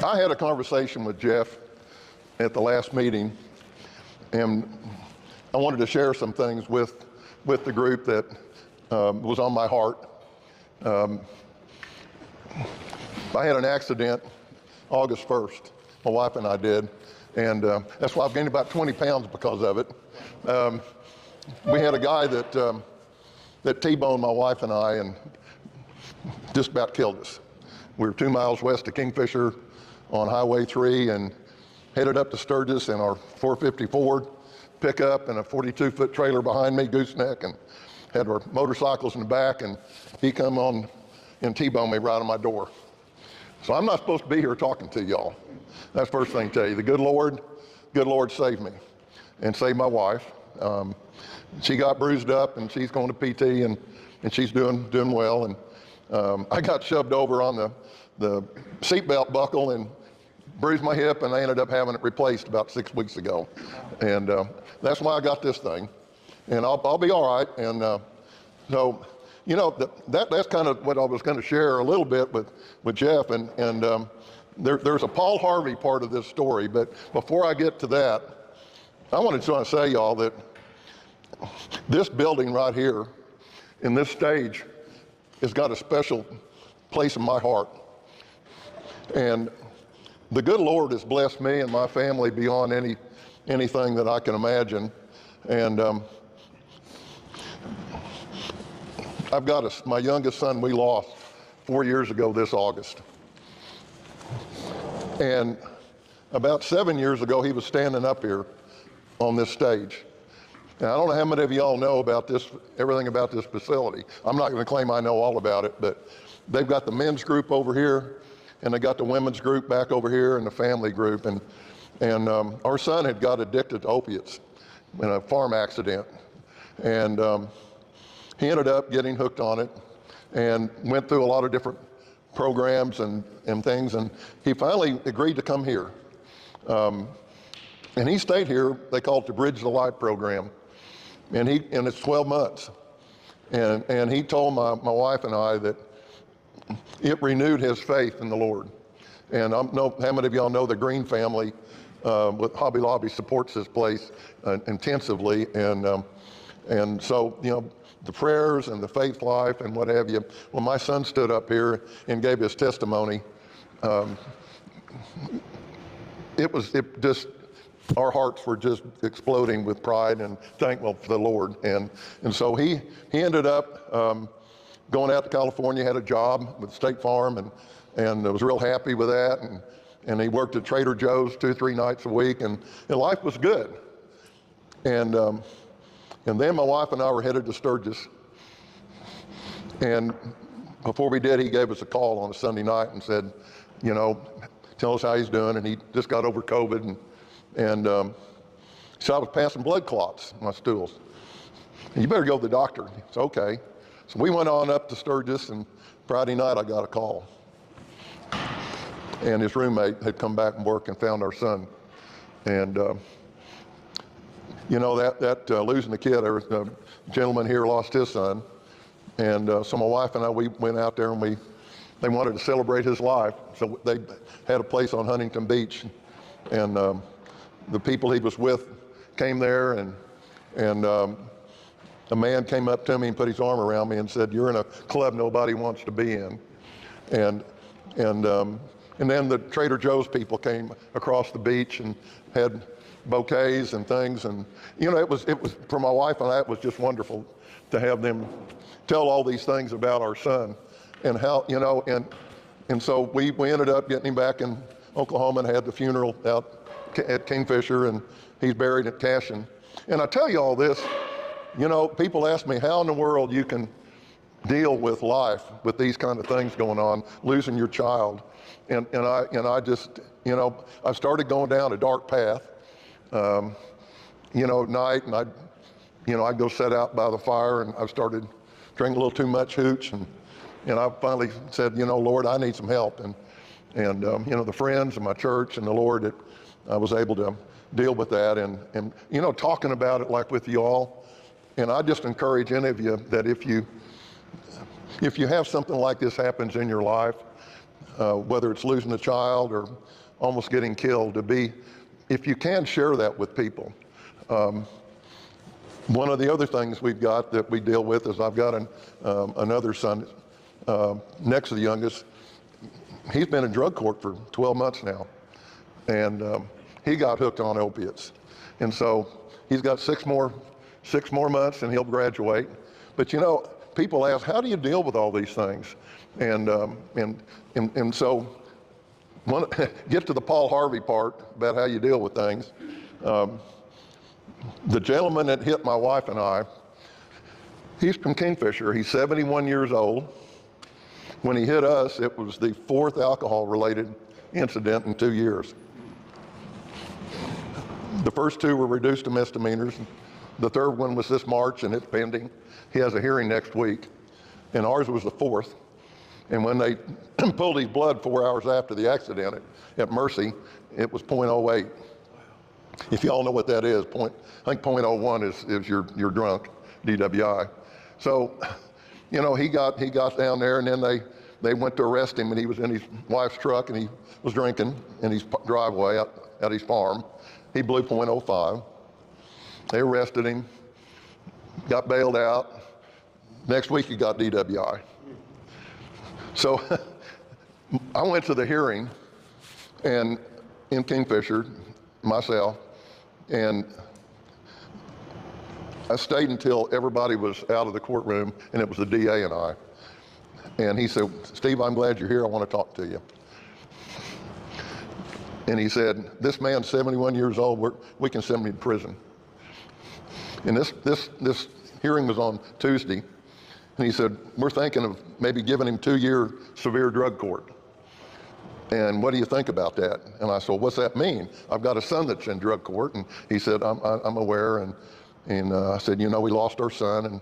I had a conversation with Jeff at the last meeting, and I wanted to share some things with the group that was on my heart. I had an accident August 1st, my wife and I did, and that's why I've gained about 20 pounds because of it. We had a guy that T-boned my wife and I and just about killed us. We were 2 miles west of Kingfisher on Highway 3 and headed up to Sturgis in our 450 Ford pickup and a 42-foot trailer behind me, gooseneck, and had our motorcycles in the back, and he come on and T-boned me right on my door. So I'm not supposed to be here talking to y'all. That's the first thing to tell you. The good Lord saved me and saved my wife. She got bruised up and she's going to PT and she's doing well. And I got shoved over on the seatbelt buckle and bruised my hip, and I ended up having it replaced about 6 weeks ago. And that's why I got this thing. And I'll be all right. And so, you know, that's kind of what I was going to share a little bit with Jeff. And there's a Paul Harvey part of this story. But before I get to that, I wanted to say, y'all, that this building right here in this stage has got a special place in my heart. And the good Lord has blessed me and my family beyond anything that I can imagine. And I've got my youngest son we lost 4 years ago this August. And about 7 years ago, he was standing up here on this stage. Now, I don't know how many of y'all know about this, everything about this facility. I'm not going to claim I know all about it, but they've got the men's group over here, and they got the women's group back over here, and the family group. And our son had got addicted to opiates in a farm accident. And he ended up getting hooked on it and went through a lot of different programs and things. And he finally agreed to come here. And he stayed here. They call it the Bridge to Life program. And it's 12 months. And he told my wife and I that it renewed his faith in the Lord. And I don't know how many of y'all know the Green family with Hobby Lobby supports this place intensively. And so, you know, the prayers and the faith life and what have you. When my son stood up here and gave his testimony, our hearts were just exploding with pride and thankful for the Lord. And so he ended up going out to California, had a job with State Farm, and was real happy with that. And he worked at Trader Joe's 2-3 nights a week, and life was good. And then my wife and I were headed to Sturgis. And before we did, he gave us a call on a Sunday night and said, you know, tell us how he's doing. And he just got over COVID. And so I was passing blood clots in my stools. And you better go to the doctor. It's okay. So we went on up to Sturgis, and Friday night I got a call. And his roommate had come back from work and found our son. And you know, that losing the kid, there was a gentleman here lost his son. And so my wife and I, we went out there and they wanted to celebrate his life. So they had a place on Huntington Beach. And the people he was with came there, and a man came up to me and put his arm around me and said, "You're in a club nobody wants to be in." And then the Trader Joe's people came across the beach and had bouquets and things. And you know, it was for my wife and I, it was just wonderful to have them tell all these things about our son and how, you know, and so we ended up getting him back in Oklahoma and had the funeral out at Kingfisher, and he's buried at Cashin. And I tell you all this, you know, people ask me how in the world you can deal with life with these kind of things going on, losing your child. And I just, you know, I started going down a dark path, you know, at night, and I'd go sit out by the fire, and I started drinking a little too much hooch, and I finally said, you know, Lord, I need some help. And you know, the friends and my church and the Lord, that I was able to deal with that, and you know, talking about it like with you all. And I just encourage any of you that if you have something like this happens in your life, whether it's losing a child or almost getting killed, if you can share that with people. One of the other things we've got that we deal with is I've got another son next to the youngest. He's been in drug court for 12 months now, and he got hooked on opiates. And so he's got six more months and he'll graduate. But you know, people ask, how do you deal with all these things? And so get to the Paul Harvey part about how you deal with things. The gentleman that hit my wife and I, he's from Kingfisher. He's 71 years old. When he hit us, it was the 4th alcohol-related incident in 2 years. The first 2 were reduced to misdemeanors. The 3rd one was this March, and it's pending. He has a hearing next week, and ours was the 4th. And when they pulled his blood 4 hours after the accident at Mercy, it was .08. If you all know what that is, I think .01 is you're drunk, DWI. So, you know, he got down there, and then they went to arrest him, and he was in his wife's truck, and he was drinking in his driveway at his farm. He blew .05. They arrested him, got bailed out. Next week he got DWI. So I went to the hearing and in Kingfisher myself, and I stayed until everybody was out of the courtroom, and it was the DA and I. And he said, Steve, I'm glad you're here. I want to talk to you. And he said, this man's 71 years old. We can send him to prison. And this hearing was on Tuesday. And he said, we're thinking of maybe giving him 2-year severe drug court. And what do you think about that? And I said, well, what's that mean? I've got a son that's in drug court. And he said, I'm aware. And I said, you know, we lost our son.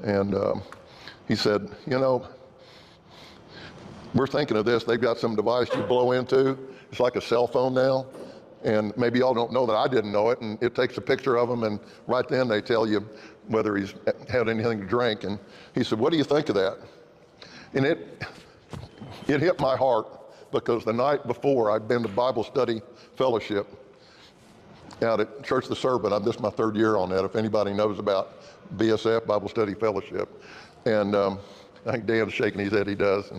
And he said, you know, we're thinking of this. They've got some device you blow into. It's like a cell phone now. And maybe y'all don't know that I didn't know it. And it takes a picture of him, and right then they tell you whether he's had anything to drink. And he said, what do you think of that? And it hit my heart, because the night before I'd been to Bible study fellowship out at Church of the Servant. This is my 3rd year on that, if anybody knows about BSF, Bible Study Fellowship. And I think Dan's shaking his head, he does.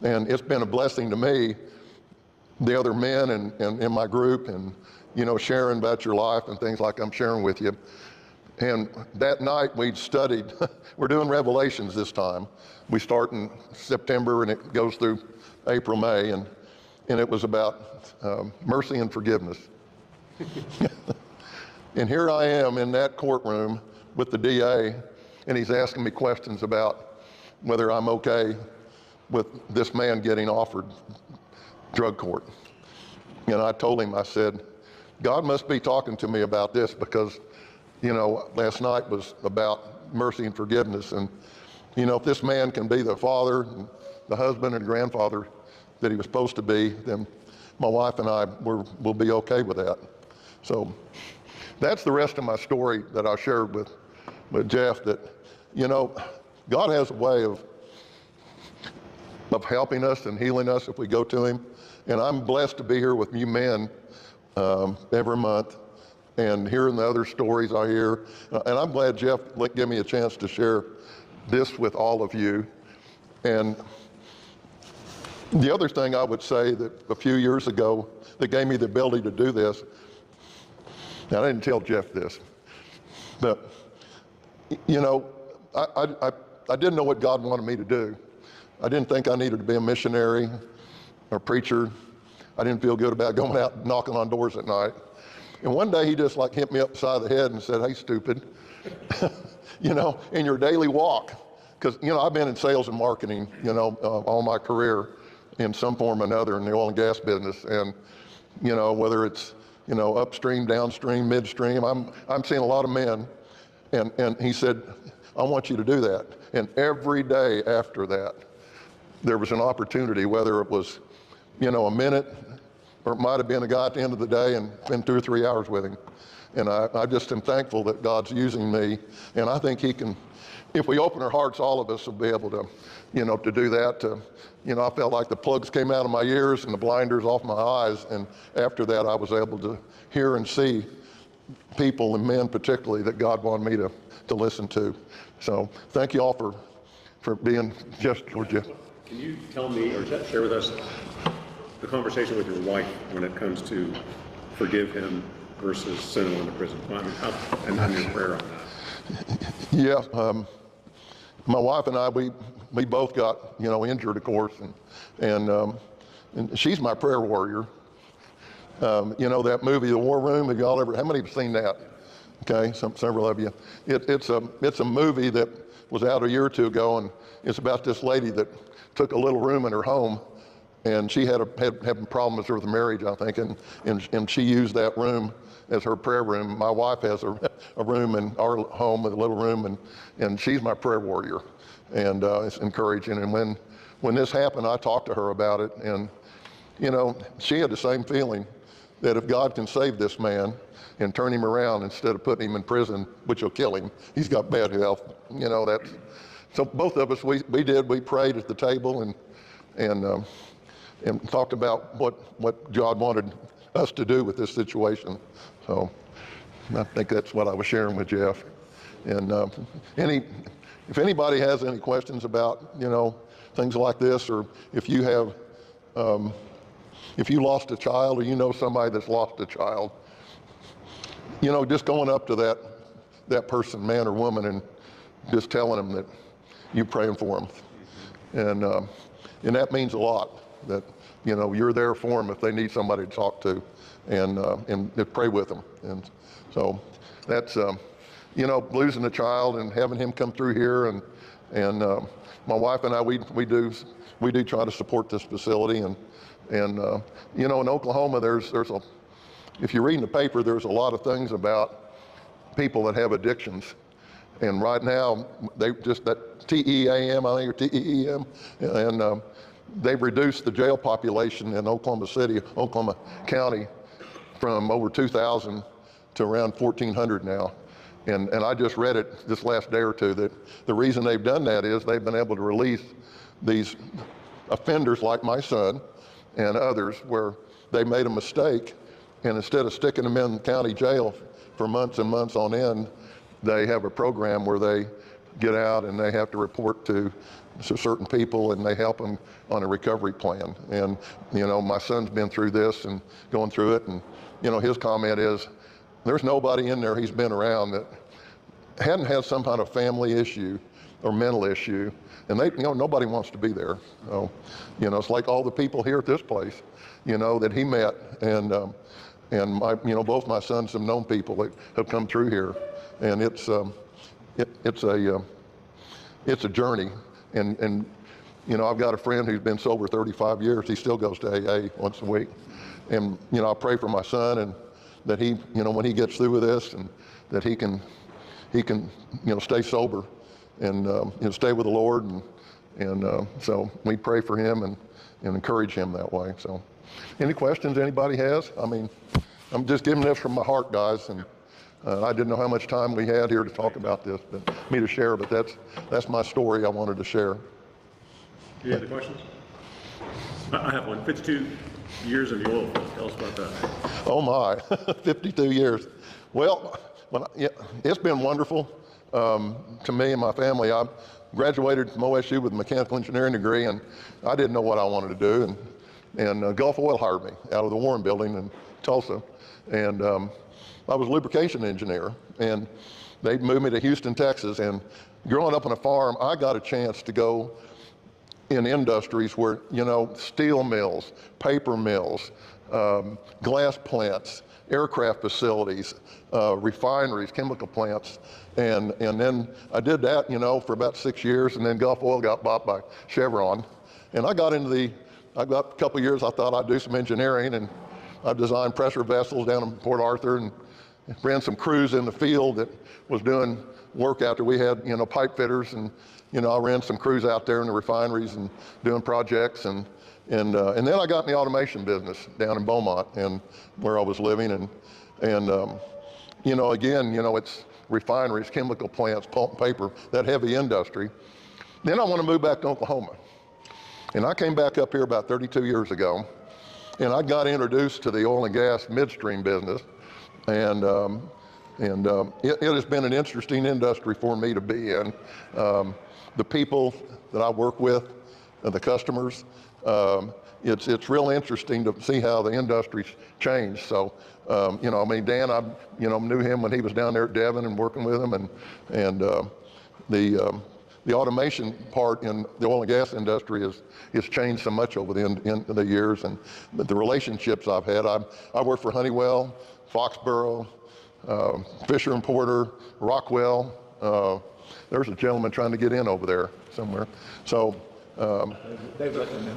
And it's been a blessing to me, the other men and in my group, and, you know, sharing about your life and things like I'm sharing with you. And that night we'd studied, we're doing Revelations this time. We start in September and it goes through April, May, and it was about mercy and forgiveness. And here I am in that courtroom with the DA, and he's asking me questions about whether I'm okay with this man getting offered drug court. And I told him, I said, God must be talking to me about this, because, you know, last night was about mercy and forgiveness. And, you know, if this man can be the father and the husband and grandfather that he was supposed to be, then my wife and I will be okay with that. So that's the rest of my story that I shared with Jeff, that, you know, God has a way of helping us and healing us if we go to him. And I'm blessed to be here with you men every month and hearing the other stories I hear. And I'm glad Jeff gave me a chance to share this with all of you. And the other thing I would say that a few years ago that gave me the ability to do this, and I didn't tell Jeff this, but, you know, I didn't know what God wanted me to do. I didn't think I needed to be a missionary or preacher. I didn't feel good about going out knocking on doors at night. And one day he just like hit me upside the head and said, hey, stupid, you know, in your daily walk, because, you know, I've been in sales and marketing, you know, all my career in some form or another in the oil and gas business. And, you know, whether it's, you know, upstream, downstream, midstream, I'm seeing a lot of men. And he said, I want you to do that. And every day after that, there was an opportunity, whether it was, you know, a minute or it might have been a guy at the end of the day and spend 2 or 3 hours with him. And I just am thankful that God's using me, and I think he can, if we open our hearts, all of us will be able to, to do that. I felt like the plugs came out of my ears and the blinders off my eyes, and after that I was able to hear and see people, and men particularly, that God wanted me to listen to. So thank you all for being just legit. Can you tell me or share with us the conversation with your wife when it comes to forgive him versus send him to prison? And your prayer on that. Yeah, my wife and I, we both got injured, of course, and she's my prayer warrior. That movie, The War Room. Have y'all ever? How many have seen that? Okay, several of you. It's a movie that was out a year or two ago, and it's about this lady that took a little room in her home, and she had having problems with her marriage, I think, and she used that room as her prayer room. My wife has a room in our home, a little room, and she's my prayer warrior, and it's encouraging. And when this happened, I talked to her about it, and she had the same feeling that if God can save this man and turn him around instead of putting him in prison, which will kill him, he's got bad health. That's so. Both of us, we prayed at the table and talked about what God wanted us to do with this situation. So I think that's what I was sharing with Jeff. And if anybody has any questions about things like this, or if you have if you lost a child, or somebody that's lost a child, just going up to that person, man or woman, and just telling them that you're praying for them, and that means a lot. That you're there for them if they need somebody to talk to, and pray with them. And so that's losing a child and having him come through here, and my wife and I, we do try to support this facility, and in Oklahoma, if you're reading the paper, there's a lot of things about people that have addictions. And right now, they just, that TEAM, I think, or TEEM, and they've reduced the jail population in Oklahoma City, Oklahoma County, from over 2,000 to around 1,400 now. And I just read it this last day or two that the reason they've done that is they've been able to release these offenders like my son and others where they made a mistake, and instead of sticking them in county jail for months and months on end, they have a program where they get out and they have to report to certain people, and they help them on a recovery plan. And my son's been through this and going through it, and his comment is there's nobody in there he's been around that hadn't had some kind of family issue or mental issue, and they nobody wants to be there. So it's like all the people here at this place that he met, and my both my sons have known people that have come through here, and it's a journey. And I've got a friend who's been sober 35 years. He still goes to AA once a week. And I pray for my son, and that he, when he gets through with this, and that he can stay sober and stay with the Lord. And so we pray for him and encourage him that way. So any questions anybody has? I mean, I'm just giving this from my heart, guys. And I didn't know how much time we had here to talk about this, but me to share, but that's my story I wanted to share. Any other questions? I have one. 52 years in the oil field. Tell us about that. Oh my, 52 years. Well, it's been wonderful to me and my family. I graduated from OSU with a mechanical engineering degree, and I didn't know what I wanted to do. And Gulf Oil hired me out of the Warren building in Tulsa. And I was a lubrication engineer, and they moved me to Houston, Texas. And growing up on a farm, I got a chance to go in industries where, steel mills, paper mills, glass plants, aircraft facilities, refineries, chemical plants. And then I did that, for about 6 years, and then Gulf Oil got bought by Chevron. And I got a couple of years, I thought I'd do some engineering, and I designed pressure vessels down in Port Arthur, and ran some crews in the field that was doing work out there. We had, pipe fitters, and, I ran some crews out there in the refineries and doing projects, and And then I got in the automation business down in Beaumont, and where I was living, and you know, again, you know, it's refineries, chemical plants, pulp and paper, that heavy industry. Then I want to move back to Oklahoma. And I came back up here about 32 years ago, and I got introduced to the oil and gas midstream business, and it has been an interesting industry for me to be in. The people that I work with, the customers, it's real interesting to see how the industry's changed. So, you know, I mean, Dan, I knew him when he was down there at Devon and working with him, and the automation part in the oil and gas industry has changed so much over the years, and the relationships I've had. I worked for Honeywell, Foxborough, Fisher and Porter, Rockwell. There's a gentleman trying to get in over there somewhere. So, They've let them in.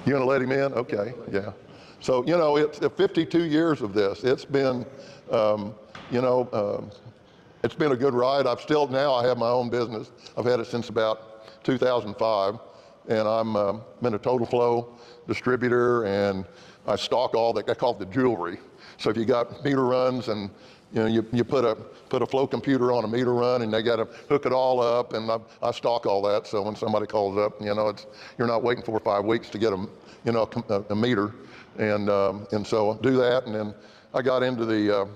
you gonna let him in? Okay, yeah. So, you know, it's 52 years of this. It's been, it's been a good ride. Now I have my own business. I've had it since about 2005, and I'm been a total flow distributor, and I stock all that, I call it the jewelry. So if you got meter runs, and you know, you put a flow computer on a meter run, and they got to hook it all up, and I stock all that. So when somebody calls up, you know, you're not waiting 4 or 5 weeks to get a meter, and so I do that, and then I got into the.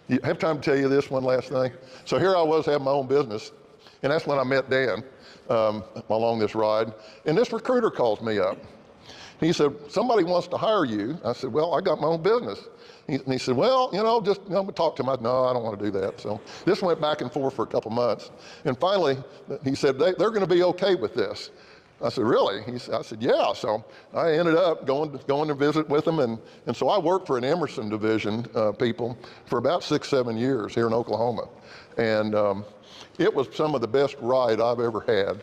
You have time to tell you this one last thing? So here I was having my own business, and that's when I met Dan along this ride. And this recruiter calls me up. He said, somebody wants to hire you. I said, well, I got my own business. And he said, well, you know, just talk to him. No, I don't want to do that. So this went back and forth for a couple months. And finally, he said, they're going to be okay with this. I said, really? I said, yeah. So I ended up going to visit with them. And so I worked for an Emerson division people for about 6-7 years here in Oklahoma. And it was some of the best ride I've ever had.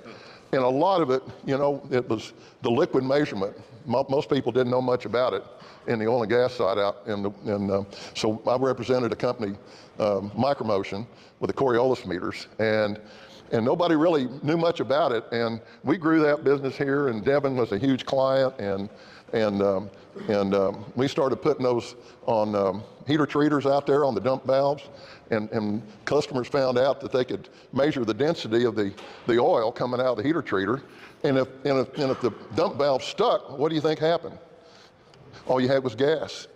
And a lot of it, you know, it was the liquid measurement. Most people didn't know much about it in the oil and gas side out. So I represented a company, Micromotion, with the Coriolis meters. And nobody really knew much about it, and we grew that business here, and Devon was a huge client, and we started putting those on heater treaters out there on the dump valves, and customers found out that they could measure the density of the oil coming out of the heater treater, and if the dump valve stuck, what do you think happened? All you had was gas.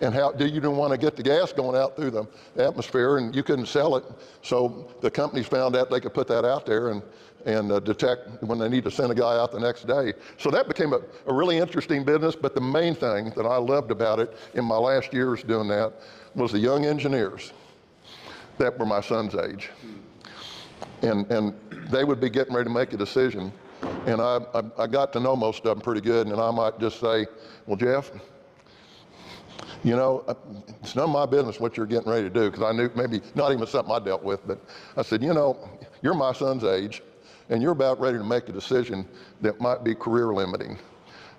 And you didn't want to get the gas going out through the atmosphere, and you couldn't sell it. So the companies found out they could put that out there and detect when they need to send a guy out the next day. So that became a really interesting business, but the main thing that I loved about it in my last years doing that was the young engineers that were my son's age. And they would be getting ready to make a decision. And I got to know most of them pretty good, and I might just say, well, Jeff, you know, it's none of my business what you're getting ready to do, because I knew maybe not even something I dealt with, but I said, you know, you're my son's age, and you're about ready to make a decision that might be career limiting.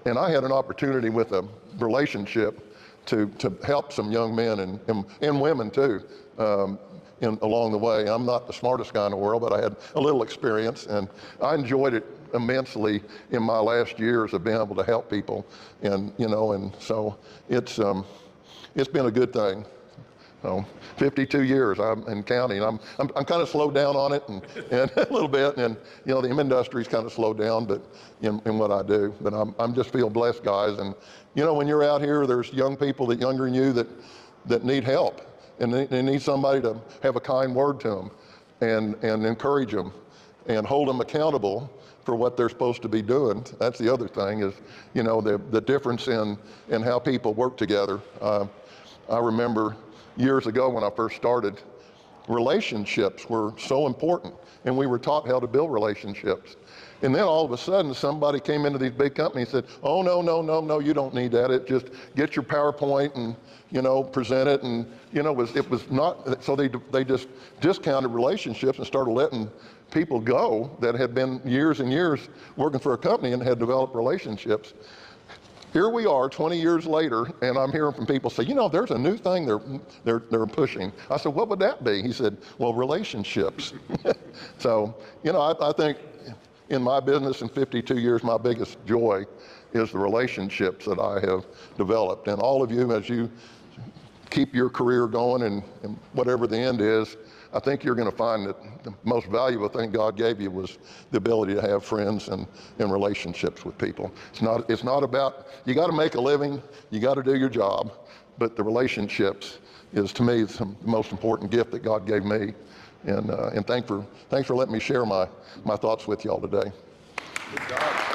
And I had an opportunity with a relationship to help some young men and women too along the way. I'm not the smartest guy in the world, but I had a little experience, and I enjoyed it immensely in my last years of being able to help people, and you know, and so it's been a good thing. So 52 years I'm counting. I'm kind of slowed down on it and a little bit, and you know, the industry's kind of slowed down, but in what I do. But I'm just feel blessed, guys. And you know, when you're out here, there's young people that younger than you that need help, and they need somebody to have a kind word to them and encourage them and hold them accountable for what they're supposed to be doing. That's the other thing is, you know, the difference in how people work together. I remember years ago when I first started, relationships were so important, and we were taught how to build relationships. And then all of a sudden, somebody came into these big companies and said, oh, no, you don't need that. It just get your PowerPoint and, you know, present it. And, you know, it was not, so they just discounted relationships and started letting people go that had been years and years working for a company and had developed relationships. Here we are 20 years later, and I'm hearing from people say, you know, there's a new thing they're pushing. I said, what would that be? He said, well, relationships. So, you know, I think in my business in 52 years, my biggest joy is the relationships that I have developed. And all of you, as you keep your career going and whatever the end is, I think you're going to find that the most valuable thing God gave you was the ability to have friends and relationships with people. It's not about, you got to make a living, you got to do your job, but the relationships is, to me, the most important gift that God gave me. And thanks for letting me share my thoughts with y'all today. Good job.